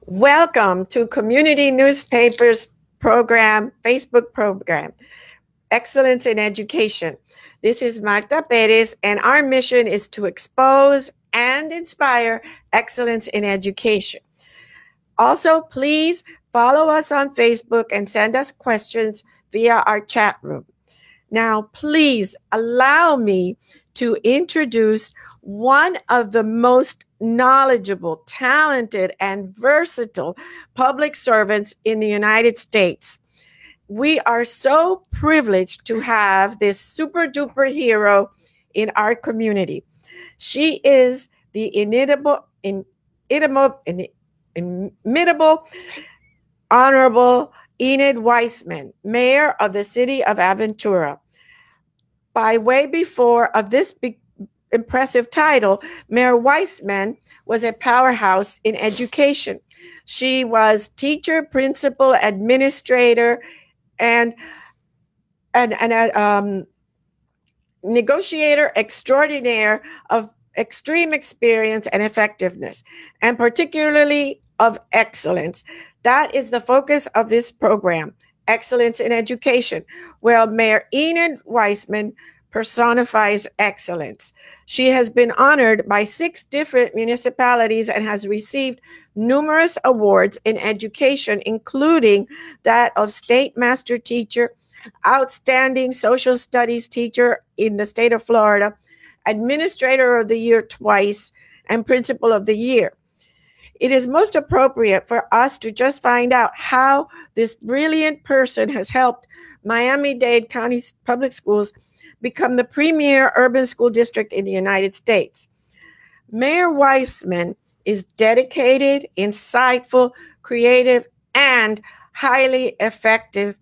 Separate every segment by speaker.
Speaker 1: Welcome to Community Newspapers program, Facebook program, Excellence in Education. This is Marta Perez, and our mission is to expose and inspire excellence in education. Also, please follow us on Facebook and send us questions via our chat room. Now, please allow me to introduce one of the most knowledgeable, talented, and versatile public servants in the United States. We are so privileged to have this super duper hero in our community. She is the inimitable, Honorable Enid Weisman, Mayor of the City of Aventura. By way before of this impressive title, Mayor Weisman was a powerhouse in education. She was teacher, principal, administrator, and negotiator extraordinaire of extreme experience and effectiveness, and particularly of excellence. That is the focus of this program, Excellence in Education. Well, Mayor Enid Weisman personifies excellence. She has been honored by 6 different municipalities and has received numerous awards in education, including that of State Master Teacher, Outstanding Social Studies Teacher in the state of Florida, Administrator of the Year twice, and Principal of the Year. It is most appropriate for us to just find out how this brilliant person has helped Miami-Dade County Public Schools become the premier urban school district in the United States. Mayor Weisman is dedicated, insightful, creative, and highly effective.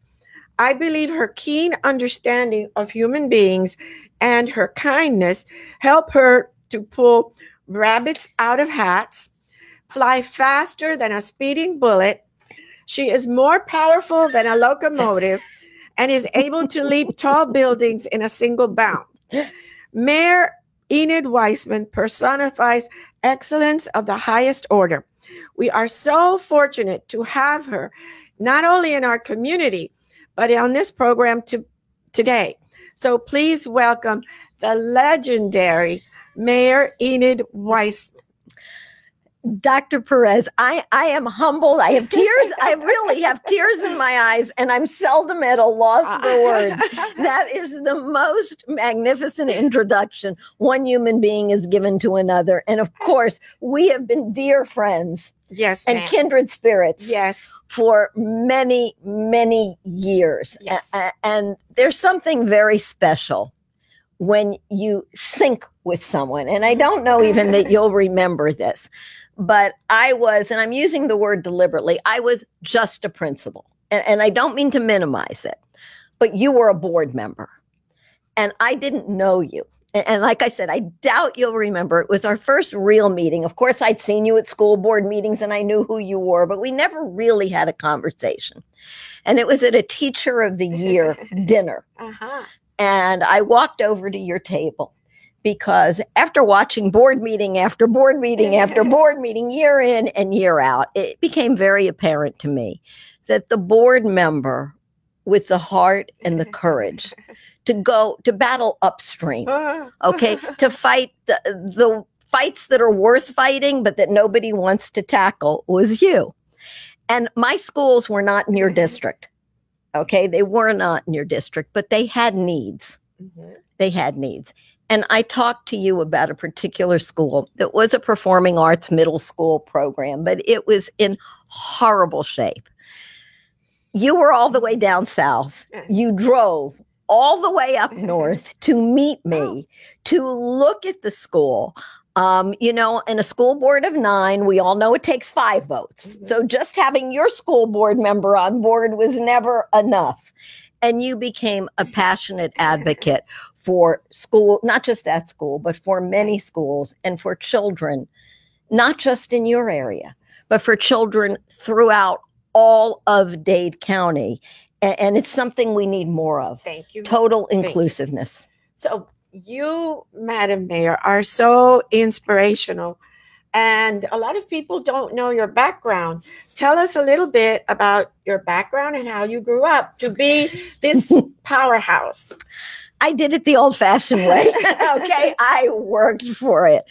Speaker 1: I believe her keen understanding of human beings and her kindness help her to pull rabbits out of hats, fly faster than a speeding bullet. She is more powerful than a locomotive and is able to leap tall buildings in a single bound. Mayor Enid Weisman personifies excellence of the highest order. We are so fortunate to have her not only in our community, but on this program today. So please welcome the legendary Mayor Enid Weisman.
Speaker 2: Dr. Perez, I am humbled. I have tears. I really have tears in my eyes, and I'm seldom at a loss for words. That is the most magnificent introduction one human being is given to another. And of course, we have been dear friends.
Speaker 1: Yes,
Speaker 2: and kindred spirits.
Speaker 1: Yes,
Speaker 2: for many, many years.
Speaker 1: Yes.
Speaker 2: And there's something very special when you sync with someone. And I don't know even that you'll remember this, but I was, and I'm using the word deliberately, I was just a principal. And I don't mean to minimize it, but you were a board member. And I didn't know you. And like I said, I doubt you'll remember. It was our first real meeting. Of course, I'd seen you at school board meetings and I knew who you were, but we never really had a conversation. And it was at a Teacher of the Year dinner. And I walked over to your table because after watching board meeting after board meeting after board meeting, year in and year out, it became very apparent to me that the board member with the heart and the courage to go to battle upstream, okay, to fight the fights that are worth fighting, but that nobody wants to tackle was you. And my schools were not in your district, okay? They were not in your district, but they had needs. They had needs. And I talked to you about a particular school that was a performing arts middle school program, but it was in horrible shape. You were all the way down south. You drove all the way up north to meet me, to look at the school. You know, in a school board of 9, we all know it takes 5 votes. So just having your school board member on board was never enough. And you became a passionate advocate for school, not just that school, but for many schools and for children, not just in your area, but for children throughout all of Dade County. And it's something we need more of.
Speaker 1: Thank you.
Speaker 2: Total inclusiveness.
Speaker 1: So you, Madam Mayor, are so inspirational And a lot of people don't know your background. Tell us a little bit about your background and how you grew up to be this powerhouse.
Speaker 2: I did it the old-fashioned way. Okay, I worked for it.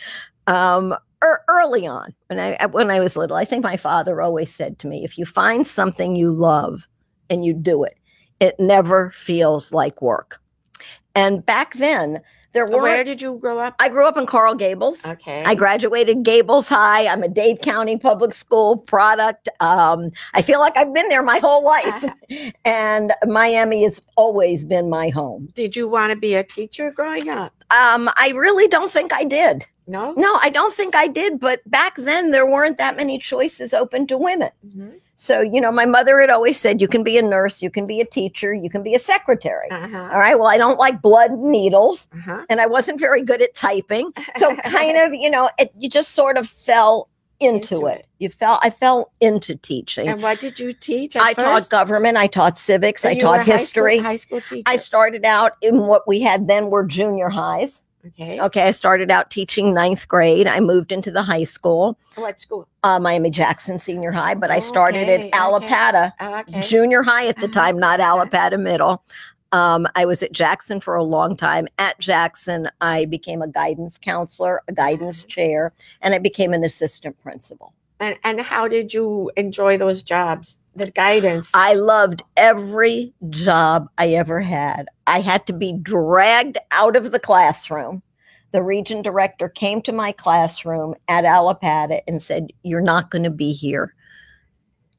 Speaker 2: Early on, when I was little, I think my father always said to me, if you find something you love and you do it, it never feels like work. And back then,
Speaker 1: Where did you grow up?
Speaker 2: I grew up in Coral Gables.
Speaker 1: Okay.
Speaker 2: I graduated Gables High. I'm a Dade County Public School product. I feel like I've been there my whole life. And Miami has always been my home.
Speaker 1: Did you want to be a teacher growing up?
Speaker 2: I really don't think I did.
Speaker 1: No?
Speaker 2: No, I don't think I did. But back then, there weren't that many choices open to women.
Speaker 1: Mm-hmm.
Speaker 2: So, you know, my mother had always said, you can be a nurse, you can be a teacher, you can be a secretary. All right. Well, I don't like blood and needles, and I wasn't very good at typing. So kind of, you know, you just sort of fell into it. I fell into teaching.
Speaker 1: And what did you teach?
Speaker 2: I taught government. I taught civics. I taught history.
Speaker 1: High school teacher.
Speaker 2: I started out in what we had then were junior highs. Okay. I started out teaching 9th grade. I moved into the high school.
Speaker 1: What school?
Speaker 2: Miami Jackson Senior High, but I started at Allapattah Junior High at the time, not Allapattah Middle. I was at Jackson for a long time. At Jackson, I became a guidance counselor, a guidance chair, and I became an assistant principal.
Speaker 1: And how did you enjoy those jobs, the guidance?
Speaker 2: I loved every job I ever had. I had to be dragged out of the classroom. The region director came to my classroom at Allapattah and said, you're not going to be here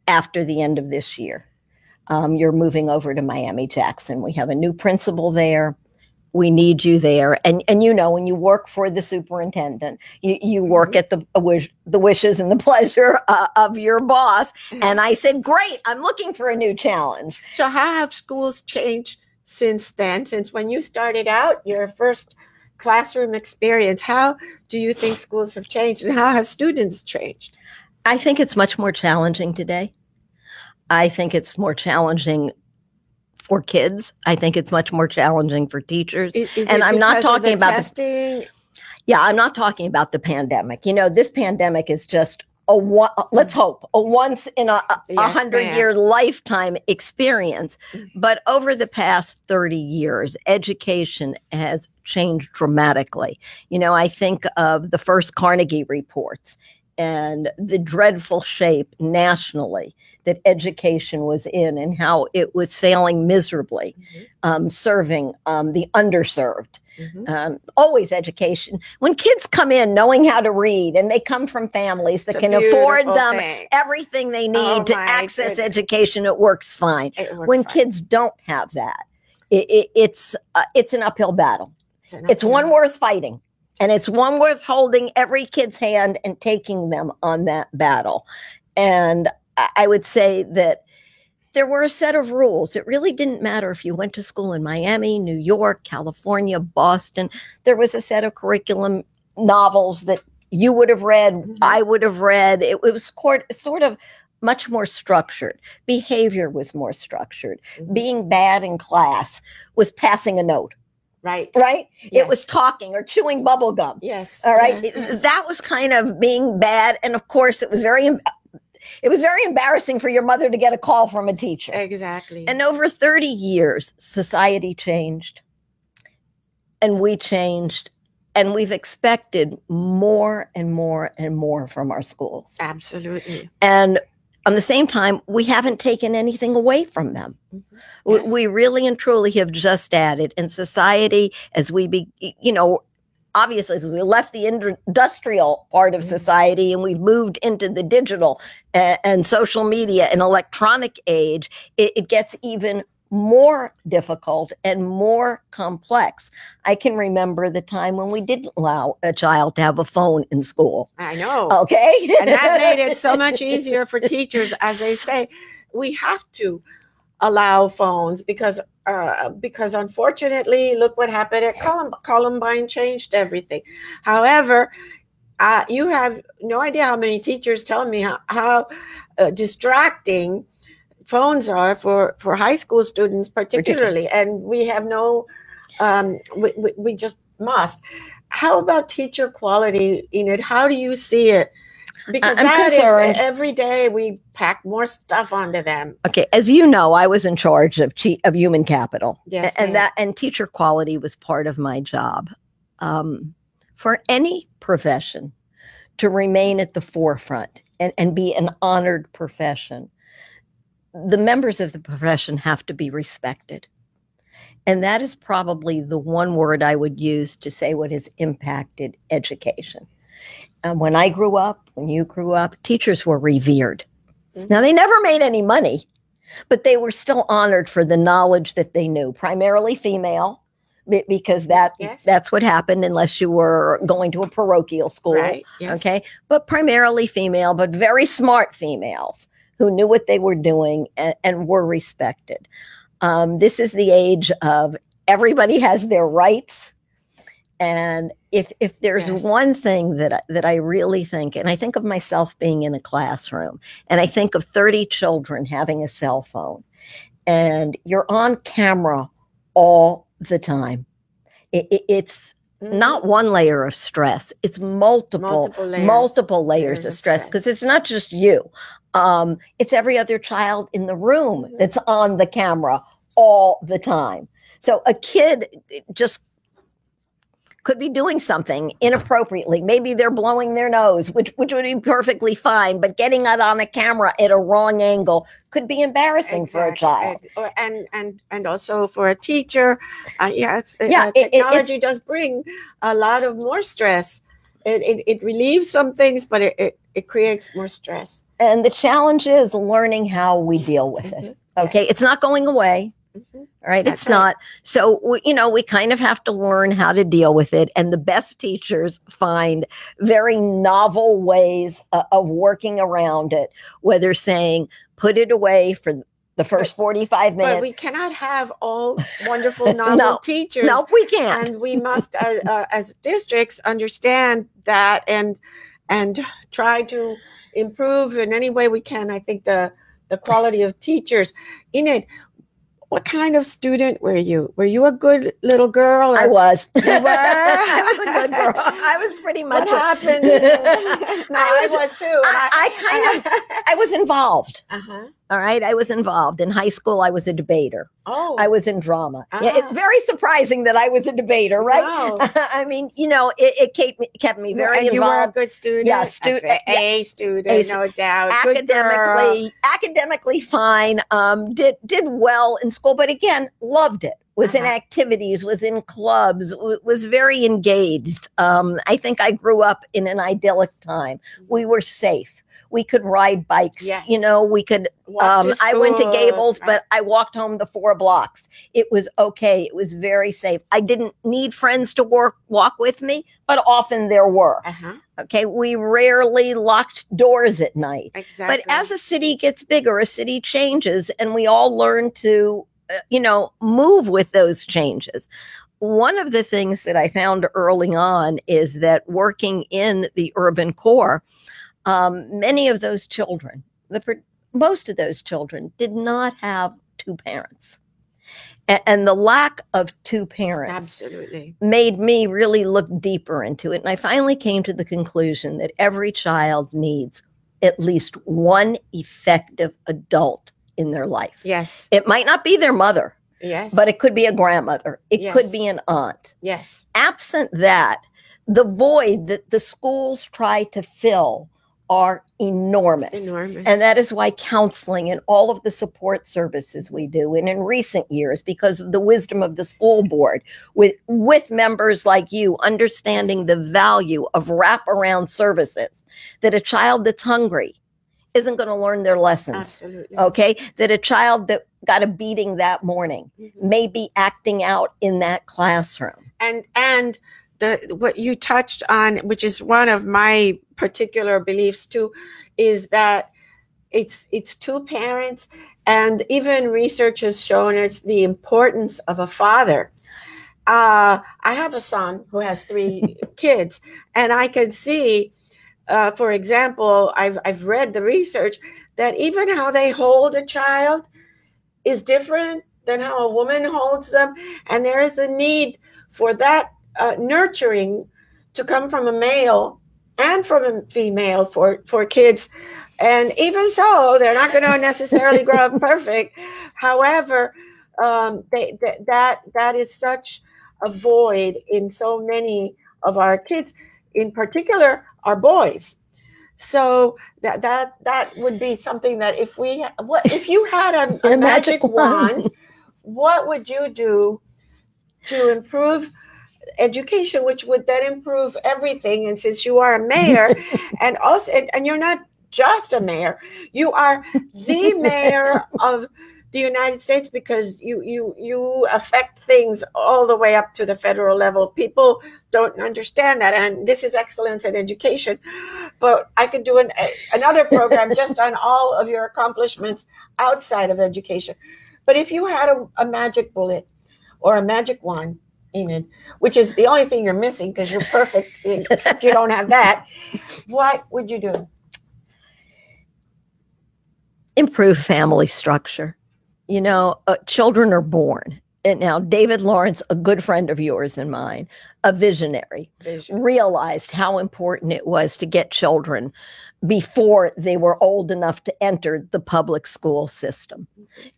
Speaker 2: after the end of this year. You're moving over to Miami Jackson. We have a new principal there. We need you there. And you know, when you work for the superintendent, you work at the wishes and the pleasure of your boss. And I said, great, I'm looking for a new challenge.
Speaker 1: So how have schools changed since then? Since when you started out, your first classroom experience, how do you think schools have changed, and how have students changed?
Speaker 2: I think it's much more challenging today. I think it's more challenging for kids. I think it's much more challenging for teachers.
Speaker 1: And I'm not talking about
Speaker 2: testing. I'm not talking about the pandemic. You know, this pandemic is just let's hope a once in a 100-year lifetime experience. But over the past 30 years, education has changed dramatically. You know, I think of the first Carnegie reports and the dreadful shape nationally that education was in and how it was failing miserably, serving the underserved. Always education. When kids come in knowing how to read and they come from families that can afford them everything they need to access education, it works fine. When kids don't have that, it's an uphill battle. It's one worth fighting. And it's one worth holding every kid's hand and taking them on that battle. And I would say that there were a set of rules. It really didn't matter if you went to school in Miami, New York, California, Boston. There was a set of curriculum novels that you would have read, I would have read. It was sort of much more structured. Behavior was more structured. Being bad in class was passing a note.
Speaker 1: Right.
Speaker 2: Yes. It was talking or chewing bubble gum.
Speaker 1: Yes.
Speaker 2: All right. Yes. That was kind of being bad. And of course, it was very embarrassing for your mother to get a call from a teacher.
Speaker 1: Exactly.
Speaker 2: And over 30 years, society changed and we changed, and we've expected more and more and more from our schools.
Speaker 1: Absolutely.
Speaker 2: And on the same time, we haven't taken anything away from them. Yes. We really and truly have just added. And society, as we obviously, as we left the industrial part of society and we've moved into the digital and social media and electronic age, it gets even more difficult and more complex. I can remember the time when we didn't allow a child to have a phone in school.
Speaker 1: I know.
Speaker 2: Okay.
Speaker 1: And that made it so much easier for teachers, as they say. We have to allow phones because unfortunately, look what happened at Columbine changed everything. However, you have no idea how many teachers tell me how distracting phones are for high school students particularly. And we have we just must. How about teacher quality, Enid? How do you see it? Because
Speaker 2: I'm
Speaker 1: that
Speaker 2: concerned.
Speaker 1: is every day we pack more stuff onto them.
Speaker 2: Okay, as you know, I was in charge of human capital,
Speaker 1: Yes,
Speaker 2: and
Speaker 1: ma'am.
Speaker 2: teacher quality was part of my job. For any profession to remain at the forefront and be an honored profession, the members of the profession have to be respected. And that is probably the one word I would use to say what has impacted education. When I grew up, when you grew up, teachers were revered. Mm-hmm. Now, they never made any money, but they were still honored for the knowledge that they knew, primarily female, because that's what happened unless you were going to a parochial school.
Speaker 1: Right. Yes.
Speaker 2: Okay. But primarily female, but very smart females who knew what they were doing and were respected. This is the age of everybody has their rights. And if there's one thing that I really think, and I think of myself being in a classroom, and I think of 30 children having a cell phone, and you're on camera all the time. It's not one layer of stress. It's multiple layers of stress, because it's not just you. It's every other child in the room that's on the camera all the time. So a kid just could be doing something inappropriately. Maybe they're blowing their nose, which would be perfectly fine, but getting it on a camera at a wrong angle could be embarrassing for a child.
Speaker 1: And also for a teacher. Technology does bring a lot of more stress. It relieves some things, but it creates more stress.
Speaker 2: And the challenge is learning how we deal with it. Okay. Yes. It's not going away. Mm-hmm. All right. It's not. So, we kind of have to learn how to deal with it. And the best teachers find very novel ways of working around it, whether saying, put it away for the first 45 minutes.
Speaker 1: But we cannot have all wonderful novel teachers.
Speaker 2: No, we can't.
Speaker 1: And we must, as districts, understand that and try to improve in any way we can. I think the quality of teachers. Enid, what kind of student were you? Were you a good little girl?
Speaker 2: I was.
Speaker 1: You were?
Speaker 2: I was a good girl. I was pretty much.
Speaker 1: What happened? No, I was too.
Speaker 2: I was involved.
Speaker 1: Uh-huh.
Speaker 2: All right. I was involved. In high school, I was a debater.
Speaker 1: Oh.
Speaker 2: I was in drama. Yeah, it's very surprising that I was a debater, right?
Speaker 1: Wow.
Speaker 2: I mean, it kept me very involved.
Speaker 1: You were a good student?
Speaker 2: Yeah,
Speaker 1: A student, no doubt.
Speaker 2: Academically fine. Did well in school, but again, loved it. Was in activities, was in clubs, was very engaged. I think I grew up in an idyllic time. We were safe. We could ride bikes.
Speaker 1: Yes.
Speaker 2: We could. I went to Gables, but I walked home the 4 blocks. It was okay. It was very safe. I didn't need friends to walk with me, but often there were.
Speaker 1: Uh-huh.
Speaker 2: Okay. We rarely locked doors at night.
Speaker 1: Exactly.
Speaker 2: But as a city gets bigger, a city changes, and we all learn to, move with those changes. One of the things that I found early on is that working in the urban core, many of those children, most of those children did not have 2 parents. And the lack of 2 parents
Speaker 1: absolutely
Speaker 2: made me really look deeper into it. And I finally came to the conclusion that every child needs at least one effective adult in their life.
Speaker 1: Yes.
Speaker 2: It might not be their mother.
Speaker 1: Yes.
Speaker 2: But it could be a grandmother. It could be an aunt.
Speaker 1: Yes.
Speaker 2: Absent that, the void that the schools try to fill are enormous. And that is why counseling and all of the support services we do, and in recent years, because of the wisdom of the school board, with members like you, understanding the value of wraparound services, that a child that's hungry isn't going to learn their lessons.
Speaker 1: Absolutely.
Speaker 2: Okay? That a child that got a beating that morning may be acting out in that classroom.
Speaker 1: And what you touched on, which is one of my particular beliefs too, is that it's 2 parents, and even research has shown us the importance of a father. I have a son who has 3 kids, and I can see, for example, I've read the research that even how they hold a child is different than how a woman holds them, and there is the need for that nurturing to come from a male and from a female for kids. And even so, they're not going to necessarily grow up perfect. However, that is such a void in so many of our kids, in particular our boys. So that would be something that if you had a magic wand, what would you do to improve education, which would then improve everything? And since you are a mayor, and also, and you're not just a mayor, you are the mayor of the United States, because you affect things all the way up to the federal level. People don't understand that, and this is excellence in education. But I could do another program just on all of your accomplishments outside of education. But if you had a magic bullet or a magic wand, Enid, which is the only thing you're missing because you're perfect, except you don't have that, what would you do?
Speaker 2: Improve family structure. You know, children are born. And now, David Lawrence, a good friend of yours and mine, a visionary, realized how important it was to get children before they were old enough to enter the public school system.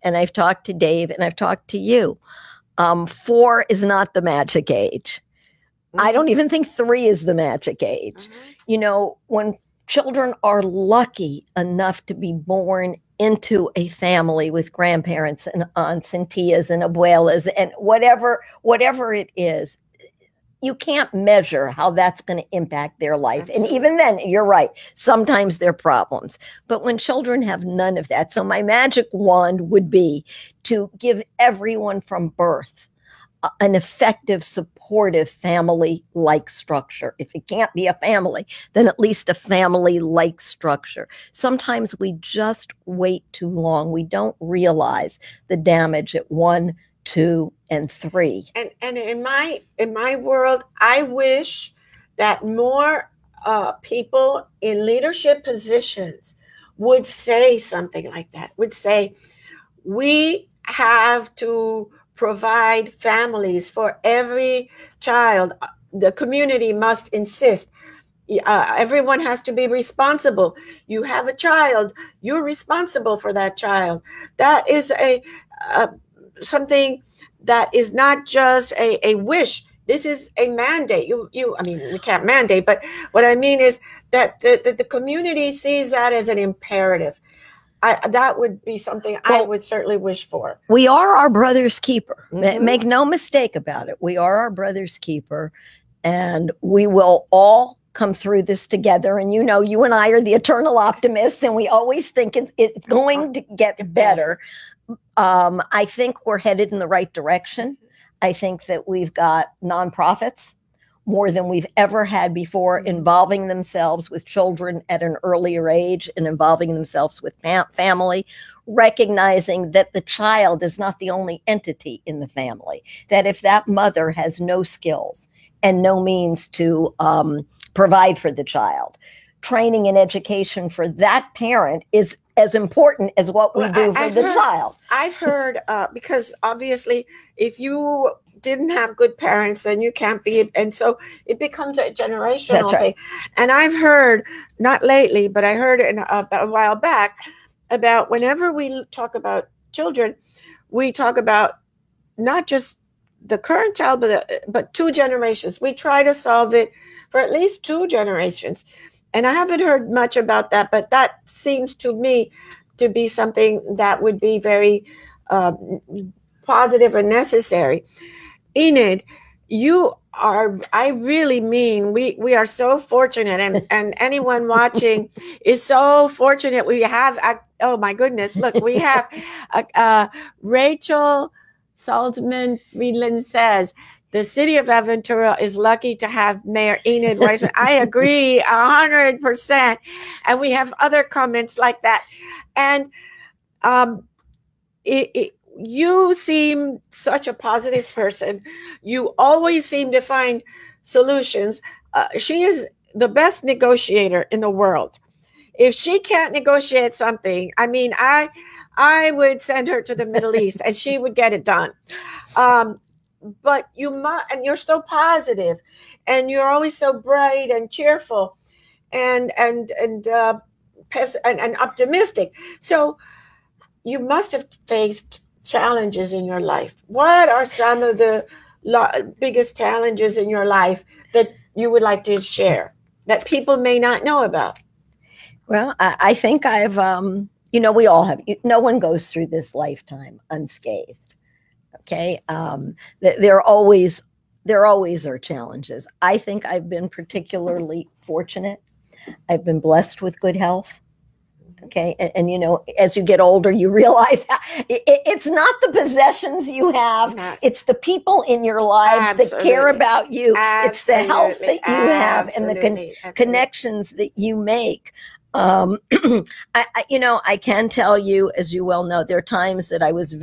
Speaker 2: And I've talked to Dave and I've talked to you. 4 is not the magic age. I don't even think 3 is the magic age. You know, when children are lucky enough to be born into a family with grandparents and aunts and tias and abuelas and whatever it is, you can't measure how that's going to impact their life. Absolutely. And even then, you're right, sometimes there are problems. But when children have none of that, so my magic wand would be to give everyone from birth an effective, supportive family-like structure. If it can't be a family, then at least a family-like structure. Sometimes we just wait too long. We don't realize the damage at 1, 2, and 3.
Speaker 1: And in my world, I wish that more people in leadership positions would say something like that. Would say, we have to provide families for every child. The community must insist. Everyone has to be responsible. You have a child, you're responsible for that child. That is something that is not just a wish. This is a mandate. I mean, we can't mandate, but what I mean is that the community sees that as an imperative. That would be something I would certainly wish for.
Speaker 2: We are our brother's keeper. Make no mistake about it. We are our brother's keeper, and we will all come through this together. And you know, you and I are the eternal optimists, and we always think it's going to get better. I think we're headed in the right direction. I think that we've got nonprofits more than we've ever had before, involving themselves with children at an earlier age and involving themselves with family, recognizing that the child is not the only entity in the family, that if that mother has no skills and no means to provide for the child, training and education for that parent is as important as what we do for the child.
Speaker 1: I've heard, because obviously if you didn't have good parents, then you can't be, and so it becomes a generational thing. And I've heard, not lately, but I heard a while back, about whenever we talk about children, we talk about not just the current child, but 2 generations. We try to solve it for at least 2 generations. And I haven't heard much about that, but that seems to me to be something that would be very positive and necessary. Enid, I really mean, we are so fortunate, and anyone watching is so fortunate. We have, oh my goodness, look, we have Rachel Salzman Friedland says, the city of Aventura is lucky to have Mayor Enid Weisman. I agree 100%. And we have other comments like that. And you seem such a positive person. You always seem to find solutions. She is the best negotiator in the world. If she can't negotiate something, I mean, I would send her to the Middle East and she would get it done. but you must, and you're so positive, and you're always so bright and cheerful, and optimistic. So you must have faced challenges in your life. What are some of the biggest challenges in your life that you would like to share that people may not know about?
Speaker 2: Well, I think I've, we all have, no one goes through this lifetime unscathed. Okay. There always are challenges. I think I've been particularly fortunate. I've been blessed with good health. Okay. And as you get older, you realize it's not the possessions you have. It's the people in your lives that care about you.
Speaker 1: Absolutely.
Speaker 2: It's the health that you have and the connections that you make. I can tell you, as you well know, there are times that I was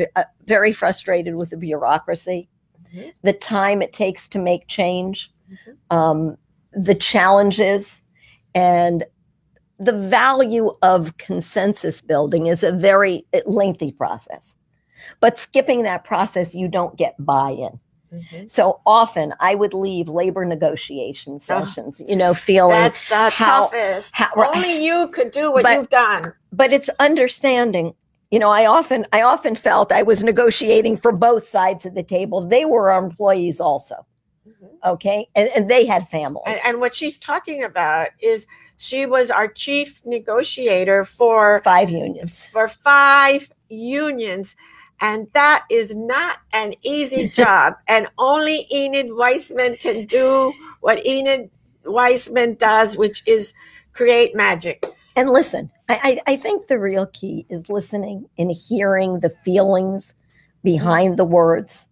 Speaker 2: very frustrated with the bureaucracy, the time it takes to make change, the challenges, and the value of consensus building is a very lengthy process. But skipping that process, you don't get buy-in. So often I would leave labor negotiation sessions, feeling
Speaker 1: that's the toughest. Only you could do what you've done.
Speaker 2: But it's understanding. I often felt I was negotiating for both sides of the table. They were our employees also. Okay. And they had families.
Speaker 1: And what she's talking about is she was our chief negotiator for
Speaker 2: 5 unions.
Speaker 1: And that is not an easy job. And only Enid Weisman can do what Enid Weisman does, which is create magic.
Speaker 2: And listen, I think the real key is listening and hearing the feelings behind the words.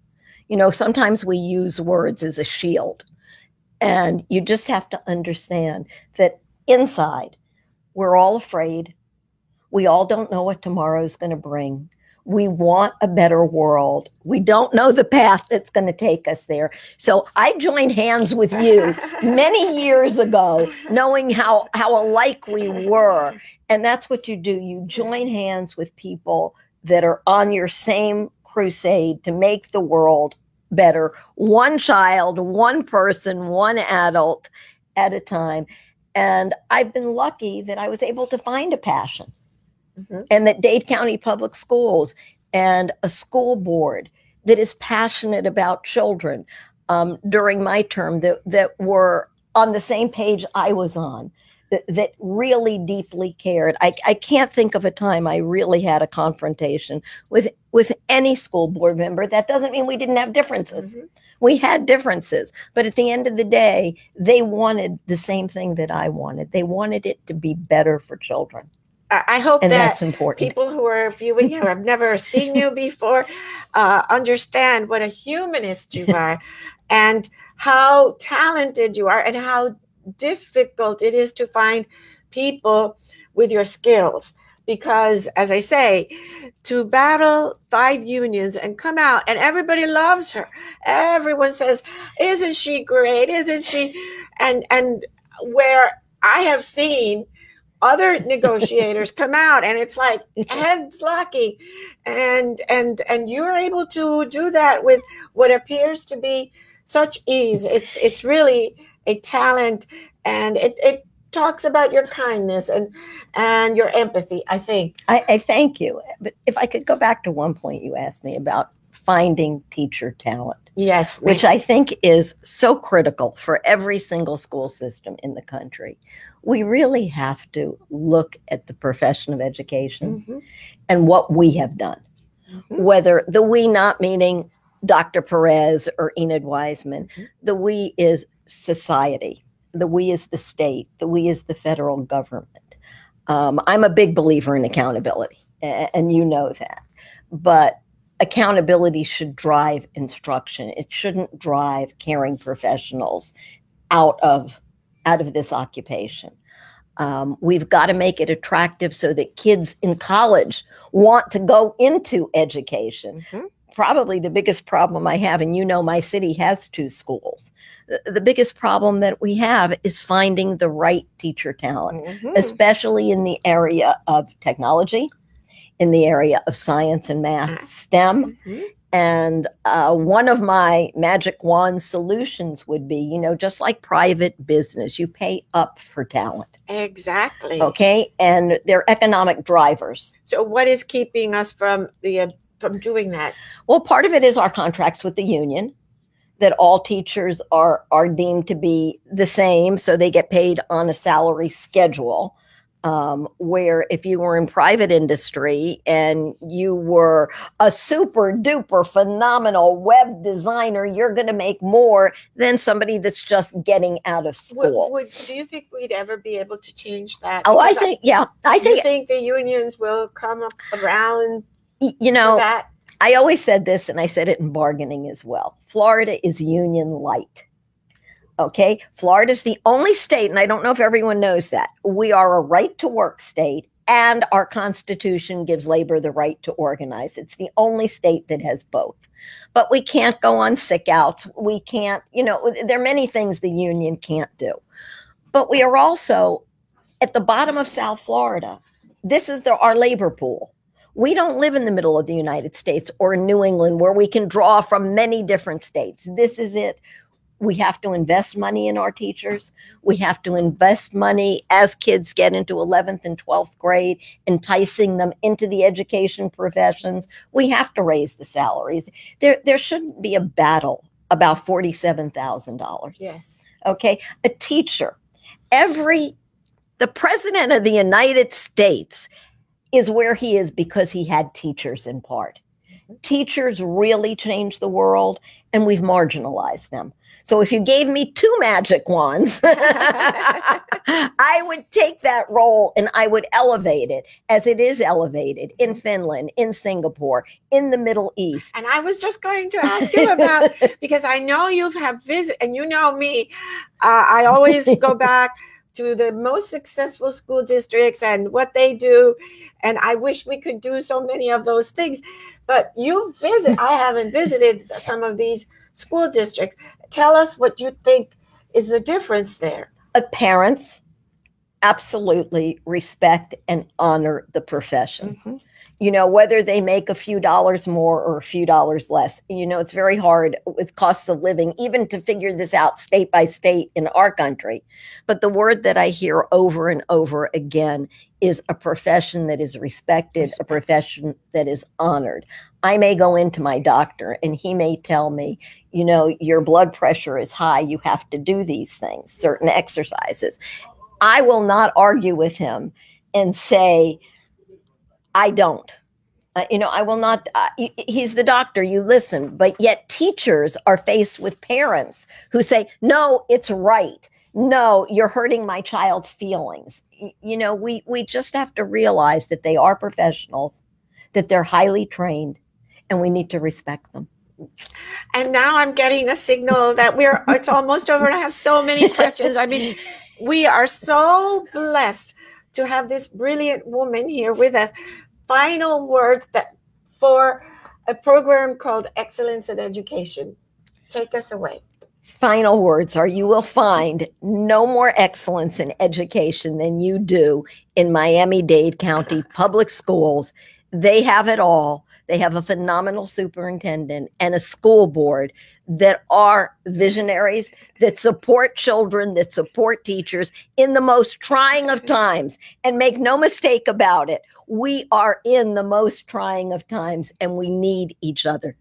Speaker 2: Sometimes we use words as a shield. And you just have to understand that inside, we're all afraid. We all don't know what tomorrow's going to bring. We want a better world. We don't know the path that's going to take us there. So I joined hands with you many years ago, knowing how alike we were. And that's what you do. You join hands with people that are on your same crusade to make the world better. One child, one person, one adult at a time. And I've been lucky that I was able to find a passion. And that Dade County Public Schools and a school board that is passionate about children during my term that were on the same page I was on, that really deeply cared. I can't think of a time I really had a confrontation with any school board member. That doesn't mean we didn't have differences. We had differences, but at the end of the day, they wanted the same thing that I wanted. They wanted it to be better for children.
Speaker 1: I hope
Speaker 2: and
Speaker 1: that
Speaker 2: that's important.
Speaker 1: People who are viewing you, have never seen you before, understand what a humanist you are and how talented you are and how difficult it is to find people with your skills. Because, as I say, to battle 5 unions and come out and everybody loves her. Everyone says, isn't she great? Isn't she? And where I have seen other negotiators come out and it's like heads locking, and you're able to do that with what appears to be such ease. It's really a talent, and it talks about your kindness and your empathy, I think.
Speaker 2: I thank you. But if I could go back to one point you asked me about finding teacher talent.
Speaker 1: Yes.
Speaker 2: Which I think is so critical for every single school system in the country. We really have to look at the profession of education and what we have done. Whether the we not meaning Dr. Perez or Enid Weisman, the we is society, the we is the state, the we is the federal government. I'm a big believer in accountability, and you know that. But accountability should drive instruction. It shouldn't drive caring professionals out of this occupation. We've got to make it attractive so that kids in college want to go into education. Probably the biggest problem I have, and my city has 2 schools. The biggest problem that we have is finding the right teacher talent, especially in the area of technology, in the area of science and math, STEM, And one of my magic wand solutions would be, you know, just like private business, you pay up for talent.
Speaker 1: Exactly.
Speaker 2: Okay. And they're economic drivers.
Speaker 1: So what is keeping us from doing that?
Speaker 2: Well, part of it is our contracts with the union, that all teachers are deemed to be the same. So they get paid on a salary schedule. Where if you were in private industry and you were a super duper phenomenal web designer, you're going to make more than somebody that's just getting out of school.
Speaker 1: Do you think we'd ever be able to change that?
Speaker 2: Oh, I think
Speaker 1: you think the unions will come up around,
Speaker 2: you know,
Speaker 1: that?
Speaker 2: I always said this, and I said it in bargaining as well. Florida is union light. Okay, Florida is the only state, and I don't know if everyone knows that, we are a right to work state, and our Constitution gives labor the right to organize. It's the only state that has both. But we can't go on sick outs. We can't, you know, there are many things the union can't do. But we are also at the bottom of South Florida. This is our labor pool. We don't live in the middle of the United States or in New England where we can draw from many different states. This is it. We have to invest money in our teachers. We have to invest money as kids get into 11th and 12th grade, enticing them into the education professions. We have to raise the salaries. There shouldn't be a battle about $47,000.
Speaker 1: Yes.
Speaker 2: Okay. A teacher, the president of the United States is where he is because he had teachers in part. Teachers really changed the world, and we've marginalized them. So if you gave me 2 magic wands, I would take that role and I would elevate it as it is elevated in Finland, in Singapore, in the Middle East.
Speaker 1: And I was just going to ask you about, because I know you have visited, and you know me, I always go back to the most successful school districts and what they do. And I wish we could do so many of those things. But I haven't visited some of these school districts. Tell us what you think is the difference there.
Speaker 2: Parents absolutely respect and honor the profession. Mm-hmm. You know, whether they make a few dollars more or a few dollars less. You know, it's very hard with costs of living, even to figure this out state by state in our country. But the word that I hear over and over again is a profession that is respected, a profession that is honored. I may go into my doctor and he may tell me, you know, your blood pressure is high. You have to do these things, certain exercises. I will not argue with him and say, I don't. You know, I will not. He's the doctor. You listen. But yet teachers are faced with parents who say, no, it's right. No, you're hurting my child's feelings. You know, we just have to realize that they are professionals, that they're highly trained, and we need to respect them.
Speaker 1: And now I'm getting a signal that it's almost over. And I have so many questions. I mean, we are so blessed to have this brilliant woman here with us. Final words for a program called Excellence in Education. Take us away.
Speaker 2: Final words are, you will find no more excellence in education than you do in Miami-Dade County public schools. They have it all. They have a phenomenal superintendent and a school board that are visionaries, that support children, that support teachers in the most trying of times. And make no mistake about it, we are in the most trying of times and we need each other.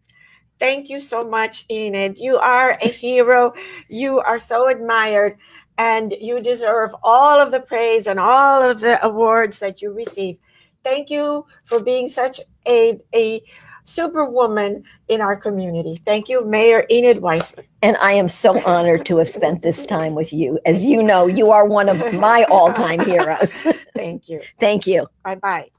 Speaker 1: Thank you so much, Enid. You are a hero. You are so admired, and you deserve all of the praise and all of the awards that you receive. Thank you for being such a superwoman in our community. Thank you, Mayor Enid Weisman.
Speaker 2: And I am so honored to have spent this time with you. As you know, you are one of my all-time heroes.
Speaker 1: Thank you.
Speaker 2: Thank you.
Speaker 1: Bye-bye.